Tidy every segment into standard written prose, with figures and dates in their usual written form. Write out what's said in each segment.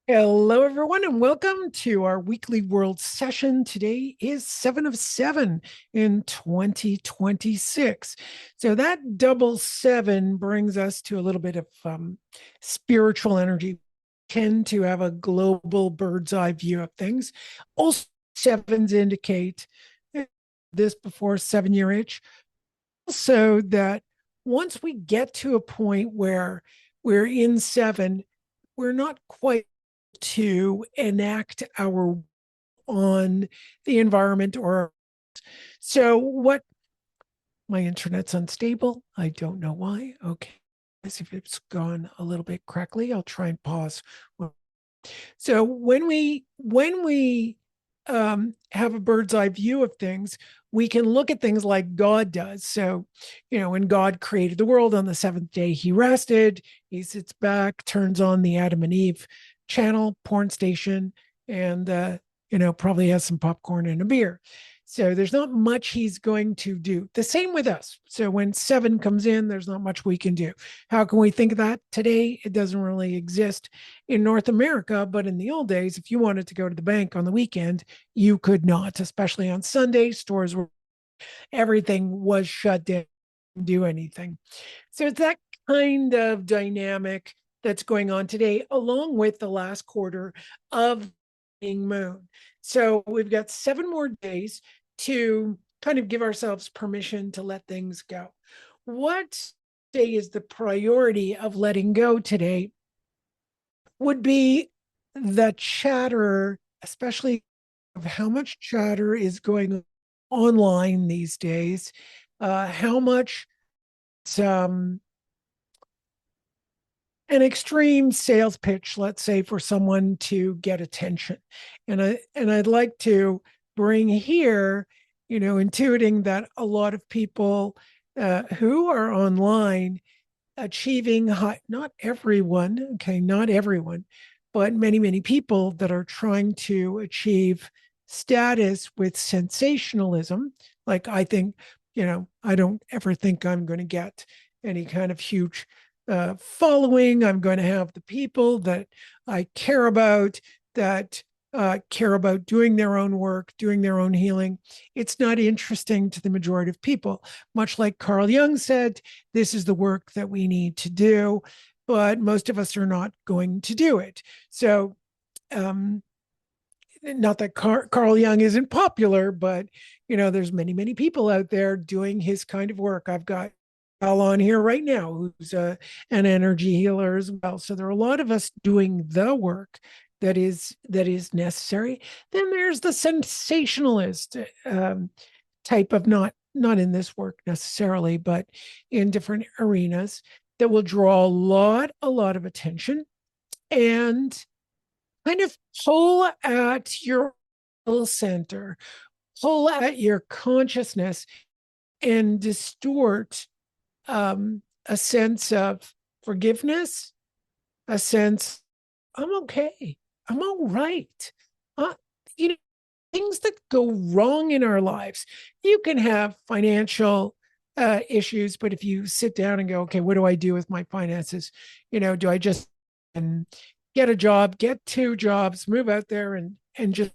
Hello, everyone, and welcome to our weekly world session. Today is 7 of 7 in 2026. So, that double seven brings us to a little bit of spiritual energy. We tend to have a global bird's eye view of things. Also, sevens indicate this before 7 year itch. So that once we get to a point where we're in seven, we're not quite to enact our on the environment or so what my internet's unstable. I don't know why. Okay. As if it's gone a little bit crackly, I'll try and pause. So when we have a bird's eye view of things, we can look at things like God does. So, when God created the world on the seventh day, he rested, he sits back, turns on the Adam and Eve channel, porn station, and, probably has some popcorn and a beer. So there's not much he's going to do. The same with us. So when seven comes in, there's not much we can do. How can we think of that today? It doesn't really exist in North America, but in the old days, if you wanted to go to the bank on the weekend, you could not, especially on Sunday. Stores were, everything was shut down, do anything. So it's that kind of dynamic that's going on today, along with the last quarter of being moon. So we've got 7 more days to kind of give ourselves permission to let things go. What day is the priority of letting go today would be the chatter, especially of how much chatter is going online these days, how much it's an extreme sales pitch, let's say, for someone to get attention. And I'd like to bring here, intuiting that a lot of people who are online achieving high, not everyone, okay, not everyone, but many, many people that are trying to achieve status with sensationalism. Like, I think, I don't ever think I'm going to get any kind of huge following. I'm going to have the people that I care about, that care about doing their own work, doing their own healing. It's not interesting to the majority of people. Much like Carl Jung said, this is the work that we need to do, but most of us are not going to do it. So, not that Carl Jung isn't popular, but there's many, many people out there doing his kind of work. I've got Al on here right now who's an energy healer as well. So there are a lot of us doing the work that is necessary. Then there's the sensationalist type of, not in this work necessarily, but in different arenas, that will draw a lot of attention and kind of pull at your center, pull at your consciousness, and distort a sense of forgiveness, a sense, I'm okay, I'm all right. Uh, you know, things that go wrong in our lives. You can have financial issues, but if you sit down and go, okay, what do I do with my finances? Do I just get a job, get 2 jobs, move out there and just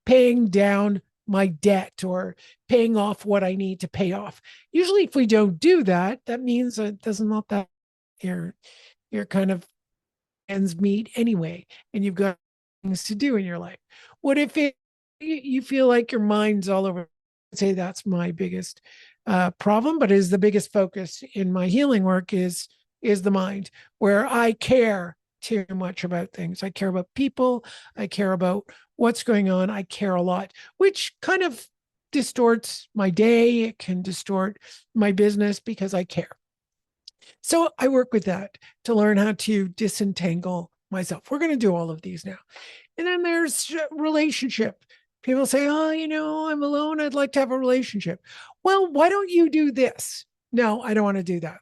paying down my debt or paying off what I need to pay off? Usually, if we don't do that, that means it doesn't look that you're kind of ends meet anyway, and you've got things to do in your life. What if you feel like your mind's all over? I'd say that's my biggest problem, but is the biggest focus in my healing work is the mind, where I care too much about things. I care about people. I care about what's going on. I care a lot, which kind of distorts my day. It can distort my business because I care. So I work with that to learn how to disentangle myself. We're going to do all of these now. And then there's relationship. People say, oh, I'm alone. I'd like to have a relationship. Well, why don't you do this? No, I don't want to do that.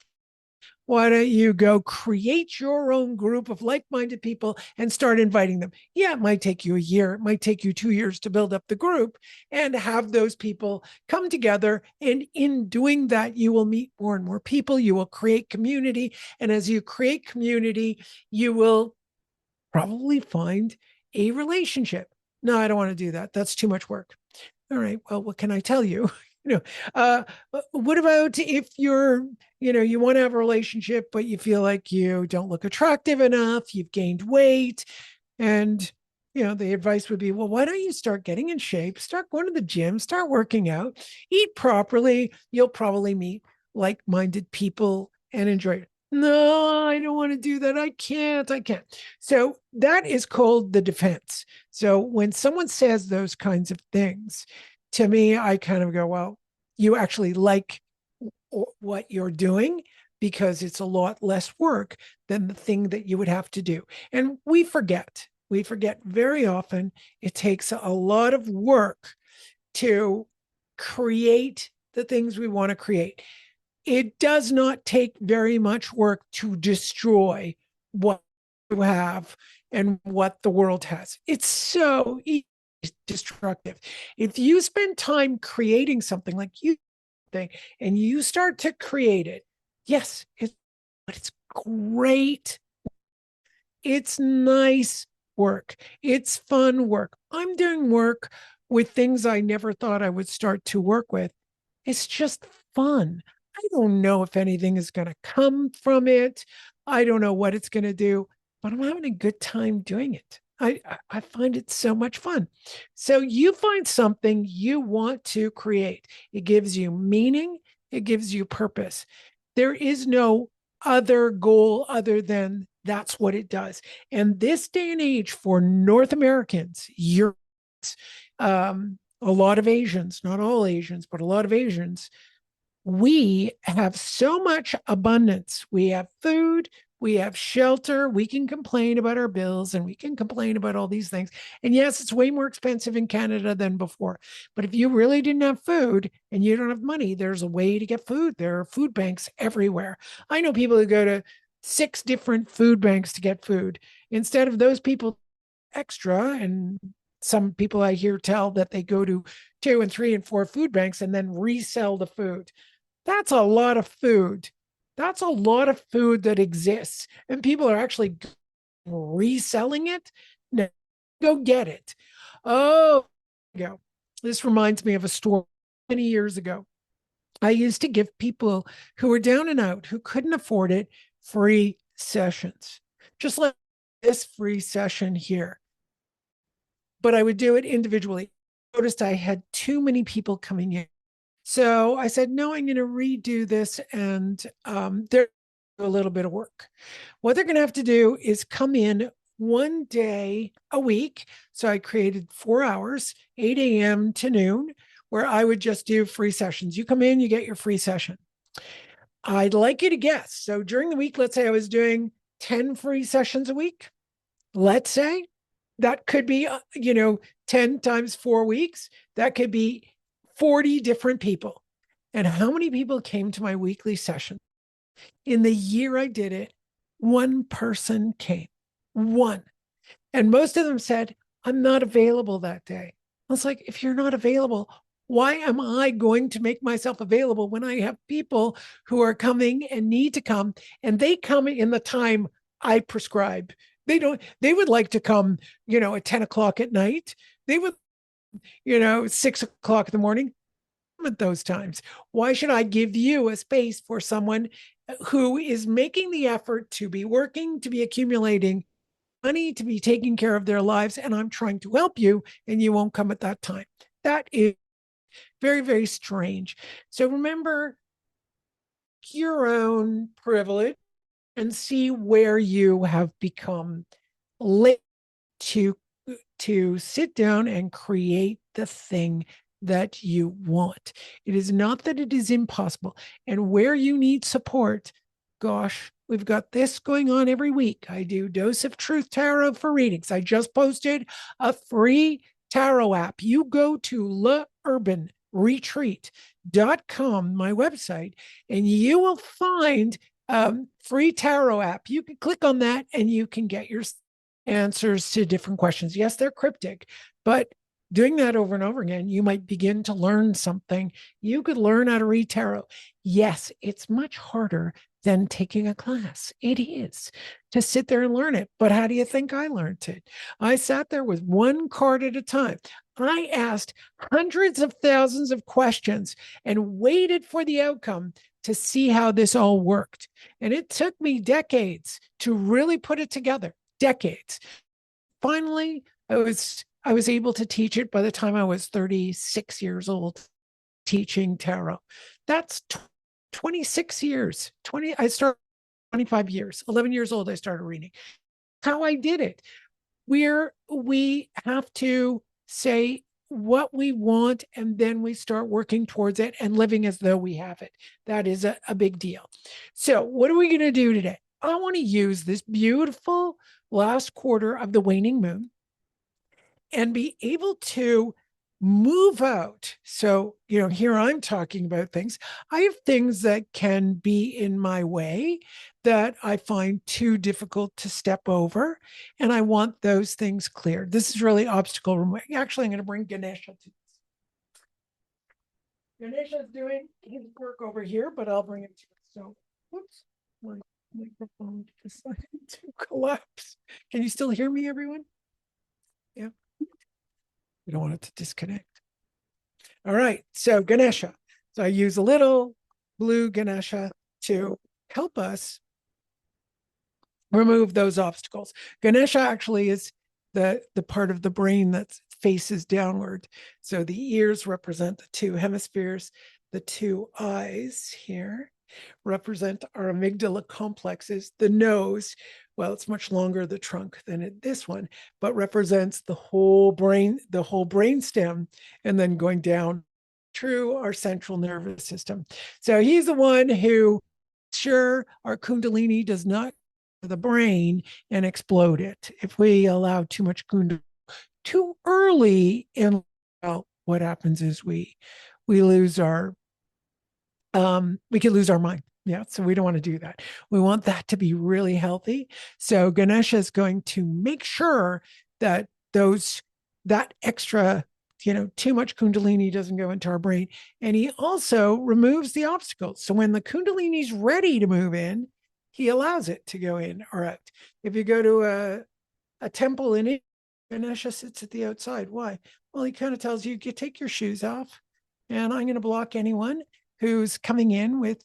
Why don't you go create your own group of like-minded people and start inviting them? Yeah, it might take you a year. It might take you 2 years to build up the group and have those people come together. And in doing that, you will meet more and more people. You will create community. And as you create community, you will probably find a relationship. No, I don't want to do that. That's too much work. All right. Well, what can I tell you? you know, uh, what about if you want to have a relationship, but you feel like you don't look attractive enough, you've gained weight, and the advice would be, well, why don't you start getting in shape, start going to the gym, start working out, eat properly. You'll probably meet like-minded people and enjoy it. No, I don't want to do that. I can't. So that is called the defense. So when someone says those kinds of things, to me, I kind of go, well, you actually like what you're doing because it's a lot less work than the thing that you would have to do. And we forget very often it takes a lot of work to create the things we want to create. It does not take very much work to destroy what you have and what the world has. It's so destructive. If you spend time creating something like you think and you start to create it, yes, it's great. It's nice work. It's fun work. I'm doing work with things I never thought I would start to work with. It's just fun. I don't know if anything is going to come from it. I don't know what it's going to do, but I'm having a good time doing it. I find it so much fun. So you find something you want to create. It gives you meaning. It gives you purpose. There is no other goal other than that's what it does. And this day and age for North Americans, Europeans, a lot of Asians, not all Asians, but a lot of Asians, we have so much abundance. We have food, we have shelter, we can complain about our bills and we can complain about all these things. And yes, it's way more expensive in Canada than before. But if you really didn't have food and you don't have money, there's a way to get food. There are food banks everywhere. I know people who go to 6 different food banks to get food. Instead of those people extra, and some people I hear tell that they go to 2 and 3 and 4 food banks and then resell the food. That's a lot of food. That's a lot of food that exists, and people are actually reselling it. No, go get it. Oh, go. This reminds me of a story many years ago. I used to give people who were down and out, who couldn't afford it, free sessions, just like this free session here. But I would do it individually. I noticed I had too many people coming in. So I said, no, I'm going to redo this, and they're a little bit of work. What they're going to have to do is come in one day a week. So I created 4 hours, 8 a.m. to noon, where I would just do free sessions. You come in, you get your free session. I'd like you to guess. So during the week, let's say I was doing 10 free sessions a week. Let's say that could be, 10 times 4 weeks. That could be 40 different people. And how many people came to my weekly session? In the year I did it, one person came. One. And most of them said, I'm not available that day. I was like, if you're not available, why am I going to make myself available when I have people who are coming and need to come, and they come in the time I prescribe? They would like to come, at 10 o'clock at night. They would, 6 o'clock in the morning at those times. Why should I give you a space for someone who is making the effort to be working, to be accumulating money, to be taking care of their lives, and I'm trying to help you, and you won't come at that time? That is very, very strange. So remember your own privilege and see where you have become late to sit down and create the thing that you want. It is not that it is impossible. And where you need support, gosh, we've got this going on every week. I do Dose of Truth Tarot for readings. I just posted a free tarot app. You go to leurbanretreat.com, my website, and you will find free tarot app. You can click on that and you can get your answers to different questions. Yes, they're cryptic, but doing that over and over again, you might begin to learn something. You could learn how to read tarot. Yes, it's much harder than taking a class. It is to sit there and learn it. But how do you think I learned it? I sat there with one card at a time. I asked hundreds of thousands of questions and waited for the outcome to see how this all worked. And it took me decades to really put it together. Decades. Finally, I was able to teach it by the time I was 36 years old, teaching tarot. That's 26 years. I started 25 years. 11 years old I started reading. How I did it. We have to say what we want, and then we start working towards it and living as though we have it. That is a big deal. So what are we going to do today? I want to use this beautiful last quarter of the waning moon and be able to move out. So, here I'm talking about things. I have things that can be in my way that I find too difficult to step over, and I want those things cleared. This is really obstacle removal. Actually, I'm going to bring Ganesha to this. Ganesha is doing his work over here, but I'll bring him to it. So, whoops, my microphone decided to collapse. Can you still hear me, everyone? Yeah. We don't want it to disconnect. All right, so Ganesha. So I use a little blue Ganesha to help us remove those obstacles. Ganesha actually is the part of the brain that faces downward. So the ears represent the two hemispheres, the two eyes here represent our amygdala complexes, the nose, well, it's much longer, the trunk, than this one, but represents the whole brain stem, and then going down through our central nervous system. So he's the one who, sure, our Kundalini does not the brain and explode it. If we allow too much Kundalini too early in, well, what happens is we lose our we could lose our mind. Yeah. So we don't want to do that. We want that to be really healthy. So Ganesha is going to make sure that that extra, too much Kundalini doesn't go into our brain. And he also removes the obstacles. So when the Kundalini is ready to move in, he allows it to go in or out. If you go to a temple in India, Ganesha sits at the outside. Why? Well, he kind of tells you, you take your shoes off, and I'm going to block anyone who's coming in with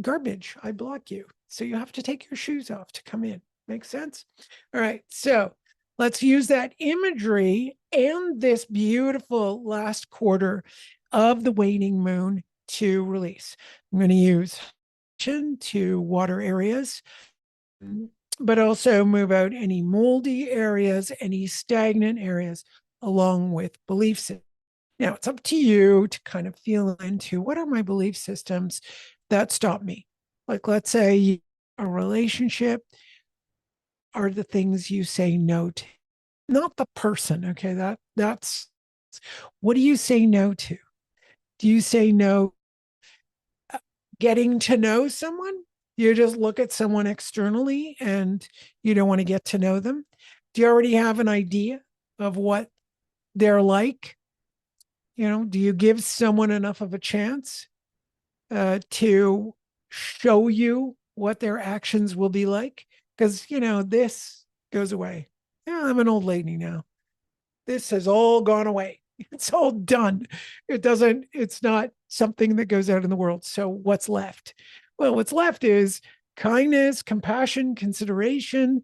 garbage. I block you. So you have to take your shoes off to come in. Makes sense? All right. So let's use that imagery and this beautiful last quarter of the waning moon to release. I'm going to use to water areas, but also move out any moldy areas, any stagnant areas, along with belief systems. Now, it's up to you to kind of feel into what are my belief systems that stop me. Like, let's say a relationship are the things you say no to, not the person. Okay, that's what do you say no to? Do you say no getting to know someone? You just look at someone externally and you don't want to get to know them. Do you already have an idea of what they're like? Do you give someone enough of a chance to show you what their actions will be like? Because, this goes away. Yeah, I'm an old lady now. This has all gone away. It's all done. It's not something that goes out in the world. So what's left? Well, what's left is kindness, compassion, consideration,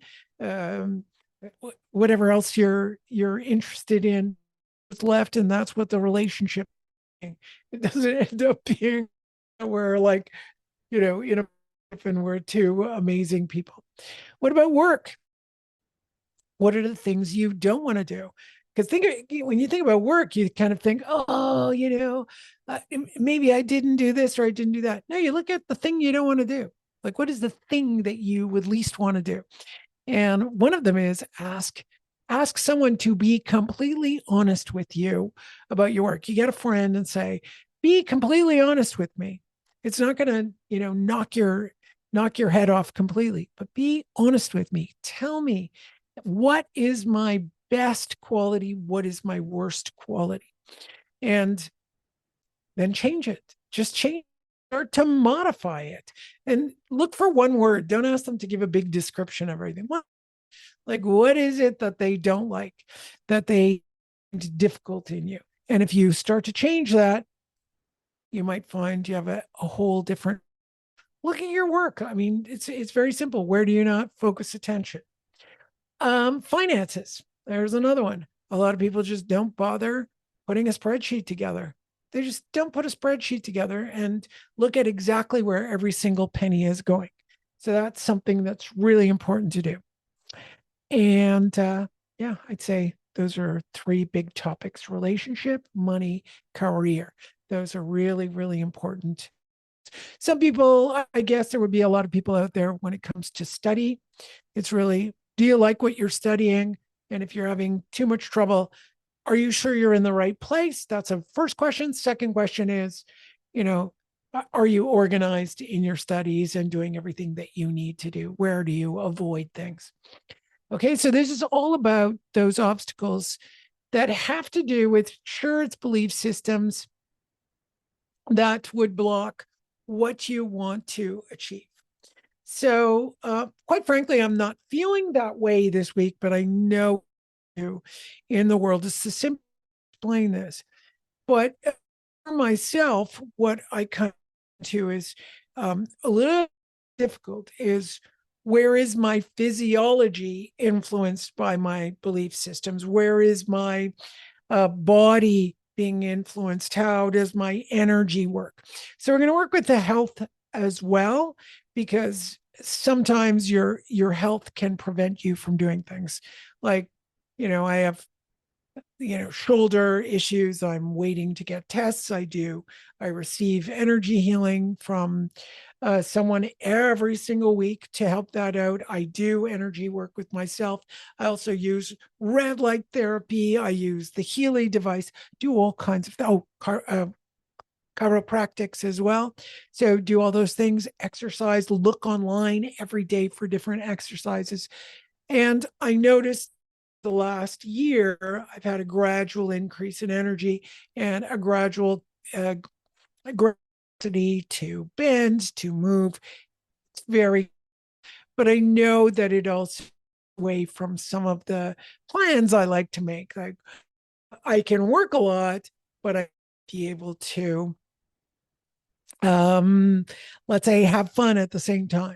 whatever else you're interested in. Left, and that's what the relationship is. It doesn't end up being where, like, in a and we're two amazing people. What about work? What are the things you don't want to do? Because when you think about work, you kind of think, oh, maybe I didn't do this or I didn't do that. No, you look at the thing you don't want to do. Like, what is the thing that you would least want to do? And one of them is ask someone to be completely honest with you about your work. You get a friend and say, be completely honest with me. It's not going to, knock your head off completely, but be honest with me. Tell me, what is my best quality? What is my worst quality? And then change it. Just change, start to modify it, and look for one word. Don't ask them to give a big description of everything. Well, like, what is it that they don't like, that they find difficult in you? And if you start to change that, you might find you have a whole different look at your work. I mean, it's very simple. Where do you not focus attention? Finances. There's another one. A lot of people just don't bother putting a spreadsheet together. They just don't put a spreadsheet together and look at exactly where every single penny is going. So that's something that's really important to do. And yeah, I'd say those are three big topics: relationship, money, career. Those are really, really important. Some people, I guess there would be a lot of people out there when it comes to study. It's really, do you like what you're studying? And if you're having too much trouble, are you sure you're in the right place? That's a first question. Second question is, you know, are you organized in your studies and doing everything that you need to do? Where do you avoid things? Okay, so this is all about those obstacles that have to do with, sure, it's belief systems that would block what you want to achieve. So, quite frankly, I'm not feeling that way this week, but I know you in the world is to simply explain this. But for myself, what I come to is a little difficult is, where is my physiology influenced by my belief systems? Where is my body being influenced? How does my energy work? So we're going to work with the health as well, because sometimes your health can prevent you from doing things like, I have shoulder issues. I'm waiting to get tests. I receive energy healing from someone every single week to help that out. I do energy work with myself. I also use red light therapy. I use the Healy device, do all kinds of chiropractics as well. So do all those things, exercise, look online every day for different exercises. And I noticed the last year, I've had a gradual increase in energy and a gradual capacity to bend, to move. It's very, but I know that it also away from some of the plans I like to make. Like, I can work a lot, but I be able to, let's say, have fun at the same time.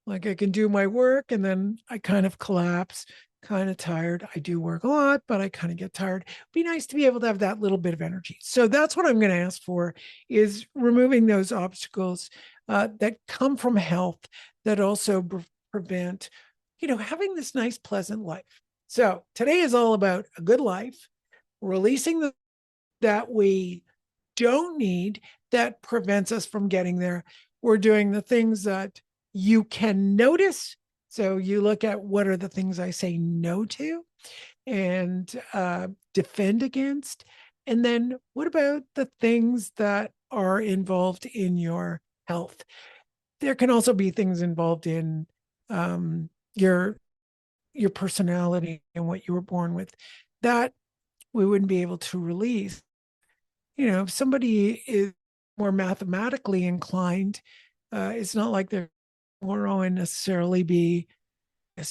Like, I can do my work and then I kind of collapse, kind of tired. I do work a lot, but I kind of get tired. It'd be nice to be able to have that little bit of energy. So that's what I'm going to ask for, is removing those obstacles that come from health, that also prevent, having this nice, pleasant life. So today is all about a good life, releasing that we don't need, that prevents us from getting there. We're doing the things that you can notice. So you look at, what are the things I say no to and defend against? And then what about the things that are involved in your health? There can also be things involved in um, your personality and what you were born with, that we wouldn't be able to release. If somebody is more mathematically inclined, it's not like they're tomorrow and necessarily be,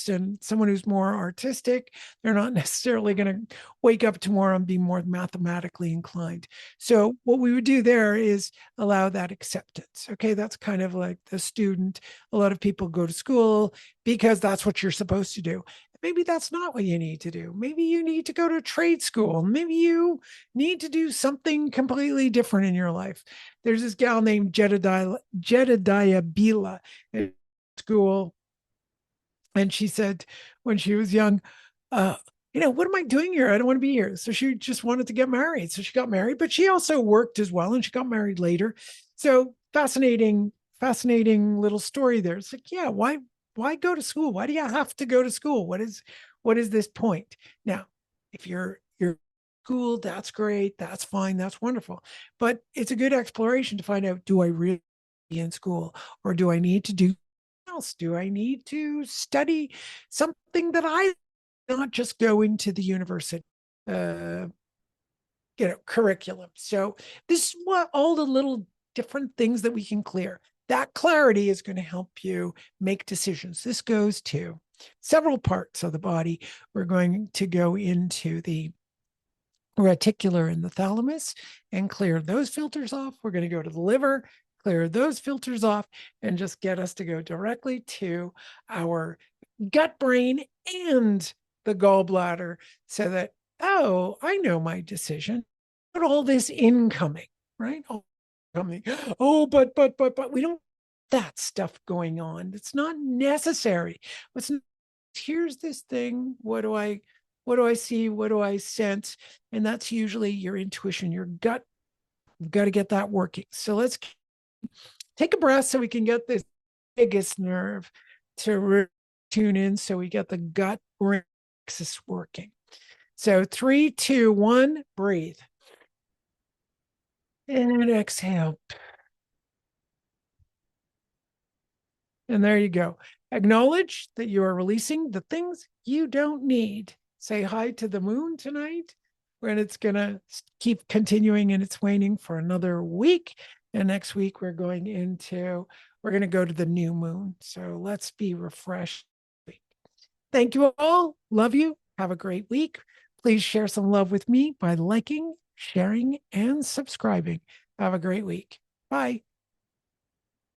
and someone who's more artistic, they're not necessarily going to wake up tomorrow and be more mathematically inclined. So what we would do there is allow that acceptance. Okay, that's kind of like the student. A lot of people go to school because that's what you're supposed to do. Maybe that's not what you need to do. Maybe you need to go to trade school. Maybe you need to do something completely different in your life. There's this gal named Jedediah Bila at school, and she said when she was young, what am I doing here? I don't want to be here. So she just wanted to get married. So she got married, but she also worked as well, and she got married later. So fascinating little story there. It's like, yeah, why go to school? Why do you have to go to school? What is this point? Now, if you're school, that's great, that's fine, that's wonderful. But it's a good exploration to find out, do I really be in school, or do I need to do else? Do I need to study something that I not just go into the university uh, curriculum. So this is what all the little different things that we can clear. That clarity is going to help you make decisions. This goes to several parts of the body. We're going to go into the reticular and the thalamus and clear those filters off. We're going to go to the liver, clear those filters off, and just get us to go directly to our gut brain and the gallbladder so that, oh, I know my decision. But all this incoming, right? All coming. Oh, but we don't that stuff going on. It's not necessary. What's here's this thing. What do I see? What do I sense? And that's usually your intuition, your gut. You've got to get that working. So let's take a breath so we can get this biggest nerve to tune in so we get the gut brain axis working. So 3, 2, 1, breathe. And exhale. And there you go. Acknowledge that you are releasing the things you don't need. Say hi to the moon tonight, when it's going to keep continuing and it's waning for another week. And next week, we're going to go to the new moon. So let's be refreshed. Thank you all. Love you. Have a great week. Please share some love with me by liking, sharing, and subscribing. Have a great week. Bye.